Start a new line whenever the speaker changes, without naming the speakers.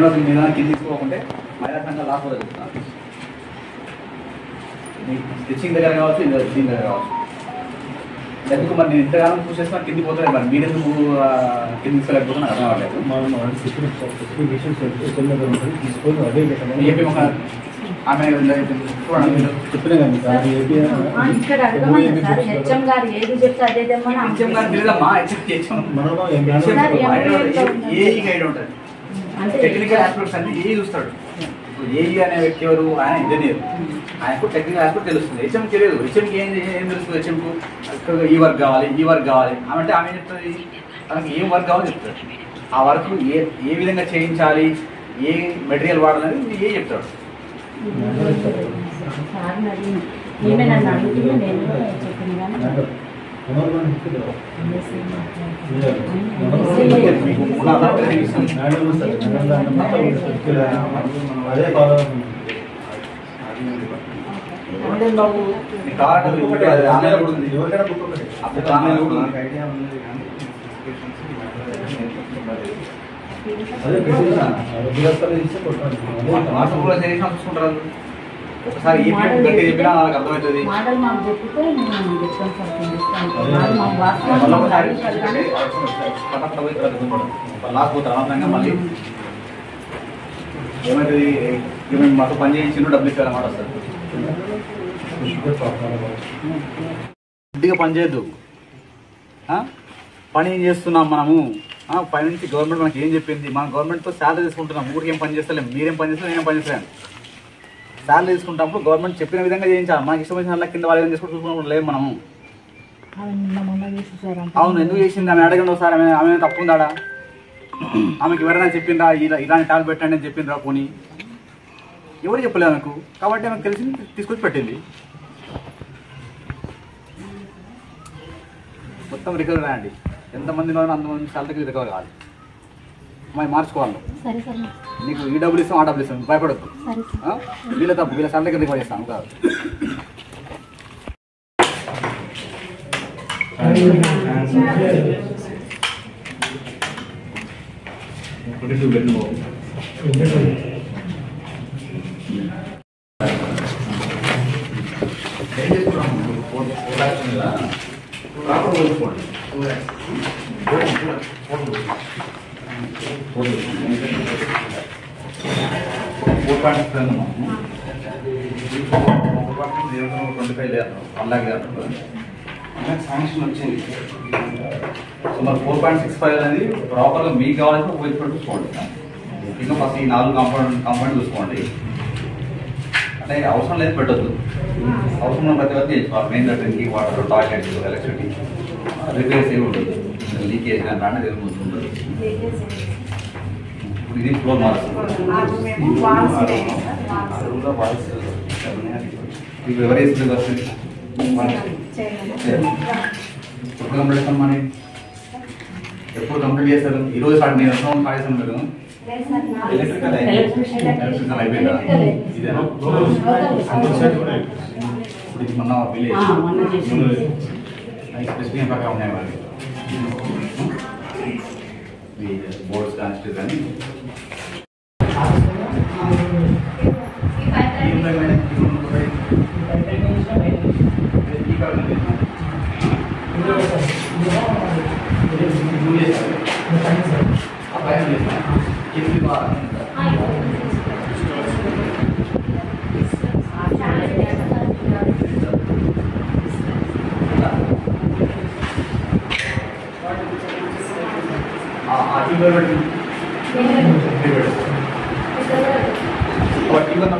University మీద కింద తీసుకోకుంటే మహిళా సంఘాలు లాస్ట్ జరుగుతున్నారు. స్టిచ్చింగ్ దగ్గర కావచ్చు, ఇది స్టిచ్చింగ్ దగ్గర కావచ్చు. ఎందుకు మరి నేను ఇంతకాలం కృషి చేస్తున్నా కింది పోతుంది మరి మీరెందుకు కింది తీసుకోలేకపోతున్నా అర్థం అవ్వలేదు. ఏపీ ఒక ఆమె
చెప్పినా కానీ సార్ ఏపీ
హెచ్ఎం గారు ఏది చెప్తే అదే
హెచ్ఎం గారు తెలియదమ్మా. ఏఈ గైడ్ ఉంటుంది, టెక్నికల్ ఆస్పెక్ట్స్ అన్ని ఏఈ చూస్తాడు. ఇప్పుడు ఏఈ అనే వ్యక్తి ఎవరు, ఆయన ఇంజనీర్, ఆయనకు టెక్నికల్ ఆస్పెక్ట్ తెలుస్తుంది. హెచ్ఎం తెలియదు. హెచ్ఎంకి ఏం తెలుస్తుంది? హెచ్ఎంకు ఈ వర్క్ కావాలి, ఈ వర్క్ కావాలి అంటే ఆమె చెప్తుంది తనకి ఏం వర్క్ కావాలో చెప్తాడు. ఆ వర్క్ ఏ విధంగా చేయించాలి, ఏ మెటీరియల్ వాడాలని ఏ చెప్తాడు. చూసుకుంటారు. ఒకసారి ఈ గట్టి చెప్పినా వాళ్ళకి అర్థమవుతుంది. లాస్ట్ పోతారు అనవసరంగా మళ్ళీ ఏమవుతుంది, మేము మాకు పని చేయించిన డబ్బులు ఇస్తారన్నమాట. వస్తుంది గట్టిగా పని చేయొద్దు. పని ఏం చేస్తున్నాం మనము, పై నుంచి గవర్నమెంట్ మనకి ఏం చెప్పింది, మనం గవర్నమెంట్తో శాలరీ తీసుకుంటున్నాం. ఊరికి ఏం పని చేస్తలేం, మీరేం పని చేస్తారు, నేనేం పని చేస్తాను. శాలరీ తీసుకుంటాము, గవర్నమెంట్ చెప్పిన విధంగా చేయించాలి. మనకి ఇష్టం వచ్చిన కింద వాళ్ళు ఏం చేసుకుంటూ చూసుకుంటూ లేము మనము. అవును, ఎందుకు చేసింది ఆమె అడగండి ఒకసారి. ఆమె తప్పు ఉందాడా? ఆమెకి ఎవరైనా చెప్పిండ్రా ఇలాంటి టాబ్లెట్ పెట్టండి అని చెప్పిండ్రా? పోనీ ఎవరు చెప్పలేదు ఆమెకు, కాబట్టి ఆమెకు తెలిసింది తీసుకొచ్చి పెట్టింది. మొత్తం రికవరీ రాయండి. ఎంతమందిలో అంతమంది శాలరీకి రికవర్ కావాలి. మరి మార్చుకోవాలి. నీకు ఈ డబ్బులు ఇస్తాం, ఆ డబ్బులు ఇస్తాం, భయపడద్దు. వీళ్ళ తప్పు, వీళ్ళ శాలరీకి రికవర్ చేస్తాను కాదు. శాంక్షన్ వచ్చింది. సో మరి 4.65 అనేది ప్రాపర్గా మీకు కావాల్సిన ఉపయోగపడి చూసుకోండి. ఇంకా ఫస్ట్ ఈ 4 కాంపౌండ్ చూసుకోండి. అంటే అవసరం లేదు పెట్టద్దు, అవసరం ఉన్న ప్రతి ఒక్కరు చేసుకోవాలి. మెయిన్గా drinking water, toilets, electricity, repairs ఏమి ఉంటుంది, లీకేజ్ కానీ రాండి ఉంటుంది. ఇప్పుడు ఇది ఫ్లోర్ మారుస్తుంది. మీకు ఎవరు వేస్తుంది వస్తుంది ఎప్పుడు కంప్లీట్ చేస్తాం మనీ, ఎప్పుడు కంప్లీట్ చేస్తారు? ఈరోజు స్టార్ట్ నేను వస్తున్నాం కాలేస్తాను. మీరు ఎలక్ట్రికల్ అయిపోయిందా? ఇదేనా? ఇప్పుడు ఇది మొన్న విలేజ్ స్పెసిఫిక్ ప్రకారం ఉన్నాయి మరి బోర్డ్స్ కానీ కానీ What even